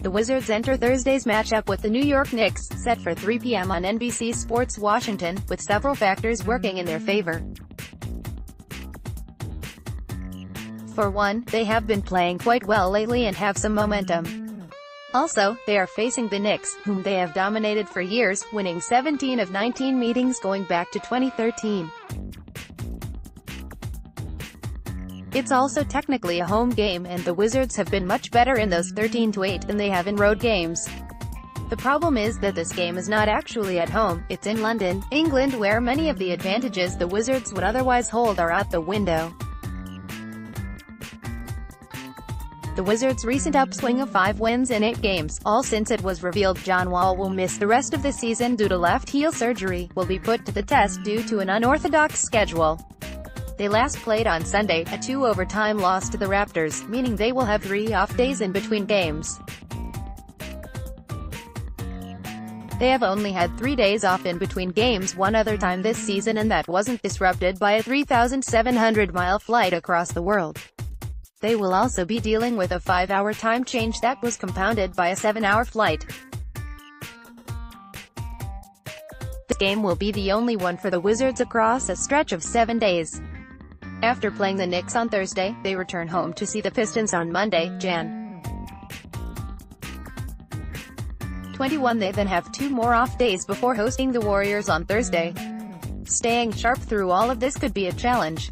The Wizards enter Thursday's matchup with the New York Knicks, set for 3 p.m. on NBC Sports Washington, with several factors working in their favor. For one, they have been playing quite well lately and have some momentum. Also, they are facing the Knicks, whom they have dominated for years, winning 17 of 19 meetings going back to 2013. It's also technically a home game, and the Wizards have been much better in those 13-8 than they have in road games. The problem is that this game is not actually at home, it's in London, England, where many of the advantages the Wizards would otherwise hold are out the window. The Wizards' recent upswing of 5 wins in 8 games, all since it was revealed John Wall will miss the rest of the season due to left heel surgery, will be put to the test due to an unorthodox schedule. They last played on Sunday, a 2-overtime loss to the Raptors, meaning they will have 3 off days in between games. They have only had 3 days off in between games one other time this season, and that wasn't disrupted by a 3,700-mile flight across the world. They will also be dealing with a 5-hour time change that was compounded by a 7-hour flight. This game will be the only one for the Wizards across a stretch of 7 days. After playing the Knicks on Thursday, they return home to see the Pistons on Monday, Jan. 21. They then have 2 more off days before hosting the Warriors on Thursday. Staying sharp through all of this could be a challenge.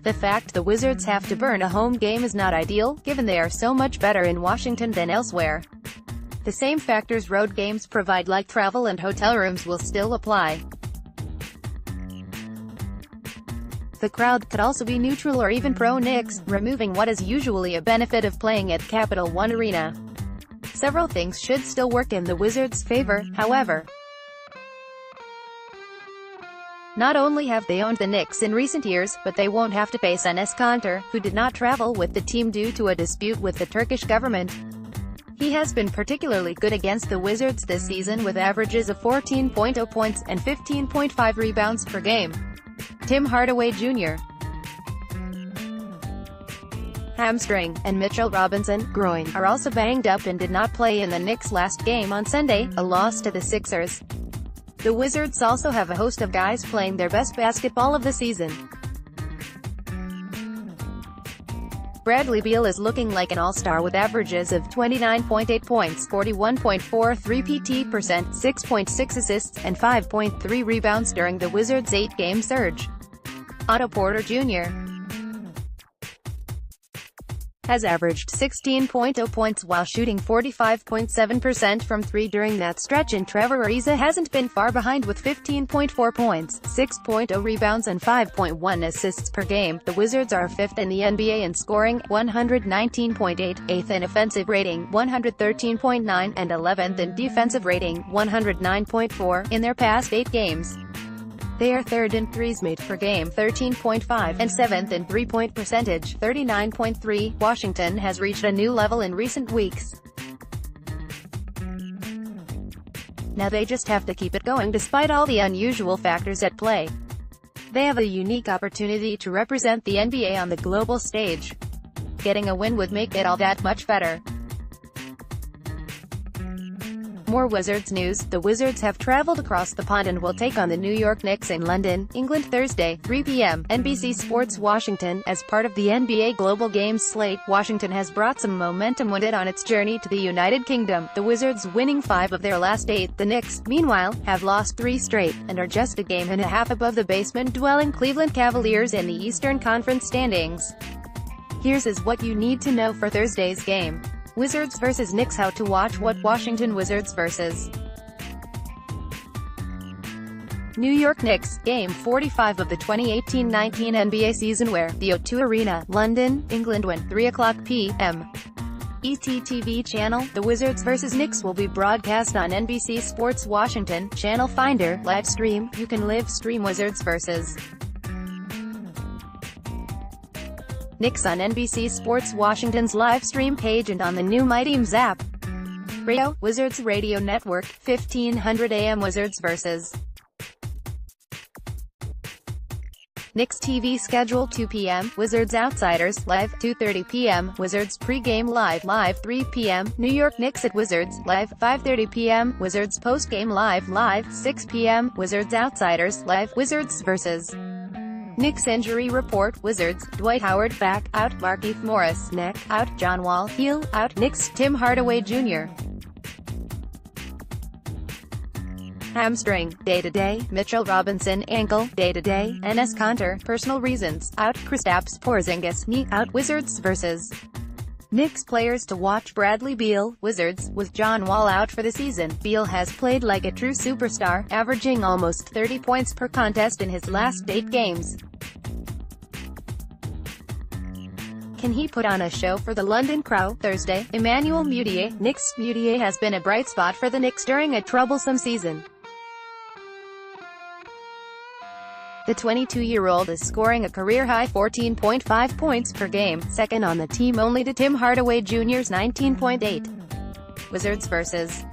The fact the Wizards have to burn a home game is not ideal, given they are so much better in Washington than elsewhere. The same factors road games provide, like travel and hotel rooms, will still apply. The crowd could also be neutral or even pro-Knicks, removing what is usually a benefit of playing at Capital One Arena. Several things should still work in the Wizards' favor, however. Not only have they owned the Knicks in recent years, but they won't have to face Enes Kanter, who did not travel with the team due to a dispute with the Turkish government. He has been particularly good against the Wizards this season, with averages of 14.0 points and 15.5 rebounds per game. Tim Hardaway Jr. hamstring, and Mitchell Robinson, groin, are also banged up and did not play in the Knicks' last game on Sunday, a loss to the Sixers. The Wizards also have a host of guys playing their best basketball of the season. Bradley Beal is looking like an all-star with averages of 29.8 points, 41.43 %, 6.6 assists, and 5.3 rebounds during the Wizards' 8-game surge. Otto Porter Jr. has averaged 16.0 points while shooting 45.7% from 3 during that stretch, and Trevor Ariza hasn't been far behind with 15.4 points, 6.0 rebounds and 5.1 assists per game. The Wizards are 5th in the NBA in scoring, 119.8, 8th in offensive rating, 113.9, and 11th in defensive rating, 109.4, in their past 8 games. They are 3rd in threes made per game, 13.5, and 7th in three-point percentage, 39.3. Washington has reached a new level in recent weeks. Now they just have to keep it going despite all the unusual factors at play. They have a unique opportunity to represent the NBA on the global stage. Getting a win would make it all that much better. More Wizards news. The Wizards have traveled across the pond and will take on the New York Knicks in London, England Thursday, 3 p.m. NBC Sports Washington. As part of the NBA Global Games slate, Washington has brought some momentum with it on its journey to the United Kingdom, the Wizards winning 5 of their last 8. The Knicks, meanwhile, have lost 3 straight, and are just a game and a half above the basement-dwelling Cleveland Cavaliers in the Eastern Conference standings. Here's what you need to know for Thursday's game. Wizards vs Knicks. How to watch what Washington Wizards vs New York Knicks, Game 45 of the 2018-19 NBA season, where the O2 Arena, London, England, when 3:00 p.m. ET TV channel. The Wizards vs Knicks will be broadcast on NBC Sports Washington, Channel Finder, live stream. You can live stream Wizards vs Knicks on NBC Sports Washington's live stream page and on the new MyTeams app. Radio, Wizards Radio Network, 1500 AM. Wizards vs Knicks TV schedule 2 p.m., Wizards Outsiders, live, 2:30 p.m., Wizards pregame live, 3 p.m., New York Knicks at Wizards, live, 5:30 p.m., Wizards postgame live, 6 p.m., Wizards Outsiders, live, Wizards vs. Knicks injury report, Wizards, Dwight Howard back, out, Markieff Morris, neck, out, John Wall, heel, out, Knicks, Tim Hardaway Jr. hamstring, day-to-day, Mitchell Robinson, ankle, day-to-day, Enes Kanter, personal reasons, out, Kristaps Porzingis, knee, out, Wizards vs. Knicks players to watch, Bradley Beal, Wizards, with John Wall out for the season. Beal has played like a true superstar, averaging almost 30 points per contest in his last 8 games. Can he put on a show for the London crowd? Thursday, Emmanuel Mudiay, Knicks. Mudiay has been a bright spot for the Knicks during a troublesome season. The 22-year-old is scoring a career-high 14.5 points per game, second on the team only to Tim Hardaway Jr.'s 19.8. Wizards vs.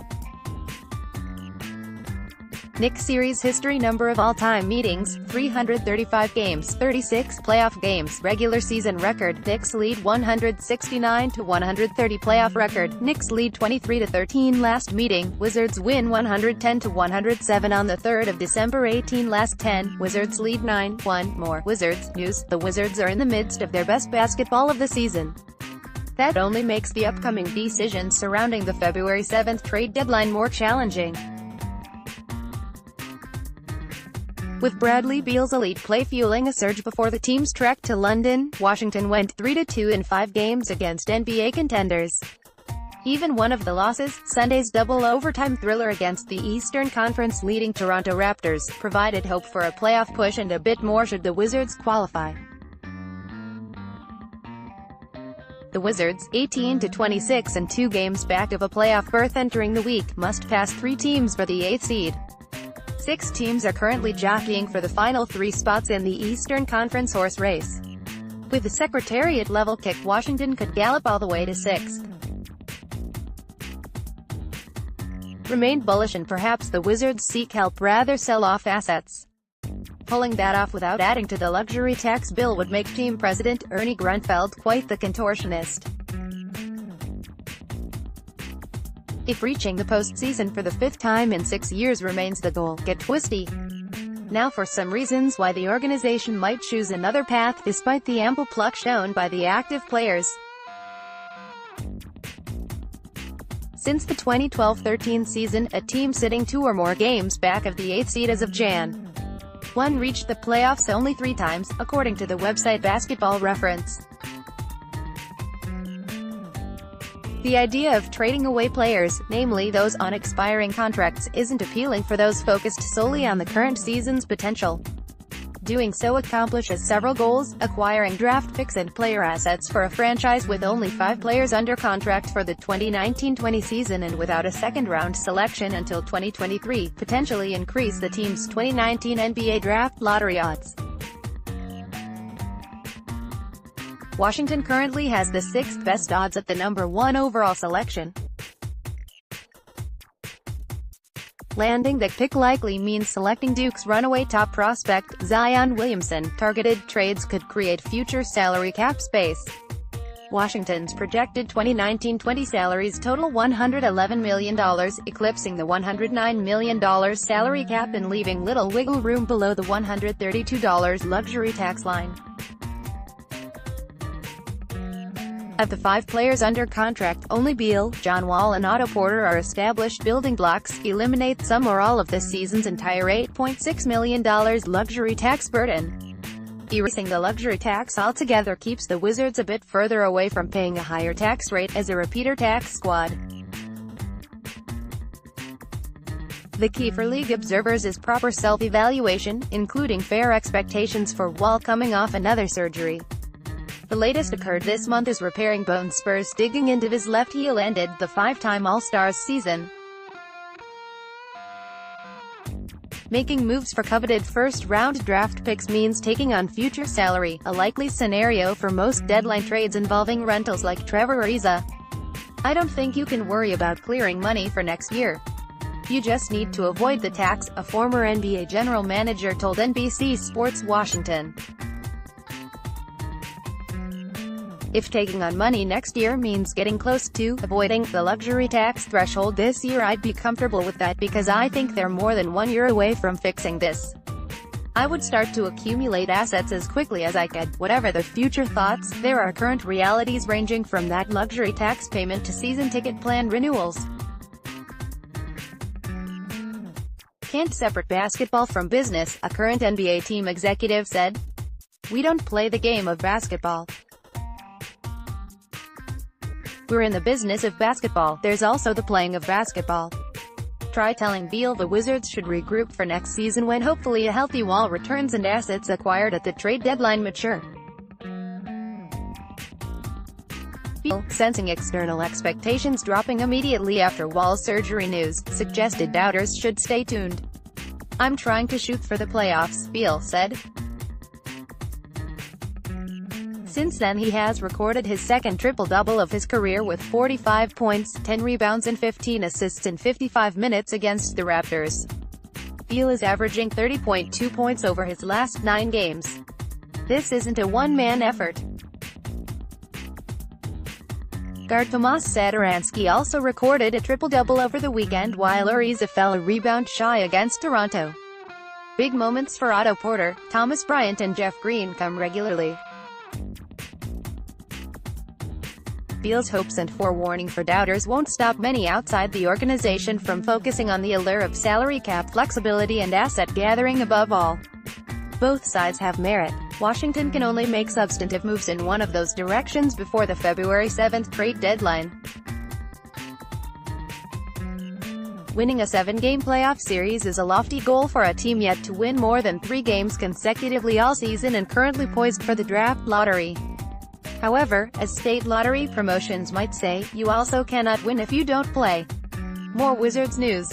Knicks series history, number of all-time meetings, 335 games, 36 playoff games, regular season record, Knicks lead 169-130 playoff record, Knicks lead 23-13 last meeting, Wizards win 110-107 on the 3rd of December 18 last 10, Wizards lead 9-1, more, Wizards, news, the Wizards are in the midst of their best basketball of the season. That only makes the upcoming decisions surrounding the February 7th trade deadline more challenging. With Bradley Beal's elite play fueling a surge before the team's trek to London, Washington went 3-2 in 5 games against NBA contenders. Even one of the losses, Sunday's double overtime thriller against the Eastern Conference leading Toronto Raptors, provided hope for a playoff push and a bit more should the Wizards qualify. The Wizards, 18-26 and 2 games back of a playoff berth entering the week, must pass 3 teams for the 8th seed. 6 teams are currently jockeying for the final 3 spots in the Eastern Conference horse race. With the Secretariat level kick, Washington could gallop all the way to 6th. Remained bullish and perhaps the Wizards seek help rather sell off assets. Pulling that off without adding to the luxury tax bill would make team president Ernie Grunfeld quite the contortionist. If reaching the postseason for the 5th time in 6 years remains the goal, get twisty. Now for some reasons why the organization might choose another path despite the ample pluck shown by the active players. Since the 2012-13 season, a team sitting 2 or more games back of the 8th seed as of Jan. 1 reached the playoffs only 3 times, according to the website Basketball Reference. The idea of trading away players, namely those on expiring contracts, isn't appealing for those focused solely on the current season's potential. Doing so accomplishes several goals, acquiring draft picks and player assets for a franchise with only 5 players under contract for the 2019-20 season and without a second-round selection until 2023, potentially increase the team's 2019 NBA draft lottery odds. Washington currently has the 6th best odds at the number 1 overall selection. Landing that pick likely means selecting Duke's runaway top prospect, Zion Williamson. Targeted trades could create future salary cap space. Washington's projected 2019-20 salaries total $111 million, eclipsing the $109 million salary cap and leaving little wiggle room below the $132 luxury tax line. Of the 5 players under contract, only Beal, John Wall and Otto Porter are established building blocks. Eliminate some or all of this season's entire $8.6 million luxury tax burden. Erasing the luxury tax altogether keeps the Wizards a bit further away from paying a higher tax rate as a repeater tax squad. The key for league observers is proper self-evaluation, including fair expectations for Wall coming off another surgery. The latest occurred this month as repairing bone spurs digging into his left heel ended the 5-time All-Stars season. Making moves for coveted first-round draft picks means taking on future salary, a likely scenario for most deadline trades involving rentals like Trevor Ariza. I don't think you can worry about clearing money for next year. You just need to avoid the tax, a former NBA general manager told NBC Sports Washington. If taking on money next year means getting close to avoiding the luxury tax threshold this year, I'd be comfortable with that because I think they're more than 1 year away from fixing this. I would start to accumulate assets as quickly as I could. Whatever the future thoughts, there are current realities ranging from that luxury tax payment to season ticket plan renewals. Can't separate basketball from business, a current NBA team executive said. We don't play the game of basketball. We're in the business of basketball. There's also the playing of basketball. Try telling Beal the Wizards should regroup for next season when hopefully a healthy Wall returns and assets acquired at the trade deadline mature. Beal, sensing external expectations dropping immediately after Wall's surgery news, suggested doubters should stay tuned. I'm trying to shoot for the playoffs, Beal said. Since then he has recorded his second triple-double of his career with 45 points, 10 rebounds and 15 assists in 55 minutes against the Raptors. Beal is averaging 30.2 points over his last 9 games. This isn't a one-man effort. Guard Tomas Satoransky also recorded a triple-double over the weekend while Ariza fell a rebound shy against Toronto. Big moments for Otto Porter, Thomas Bryant and Jeff Green come regularly. Beal's hopes and forewarning for doubters won't stop many outside the organization from focusing on the allure of salary cap flexibility and asset gathering above all. Both sides have merit. Washington can only make substantive moves in one of those directions before the February 7th trade deadline. Winning a 7-game playoff series is a lofty goal for a team yet to win more than 3 games consecutively all season and currently poised for the draft lottery. However, as state lottery promotions might say, you also cannot win if you don't play. More Wizards news.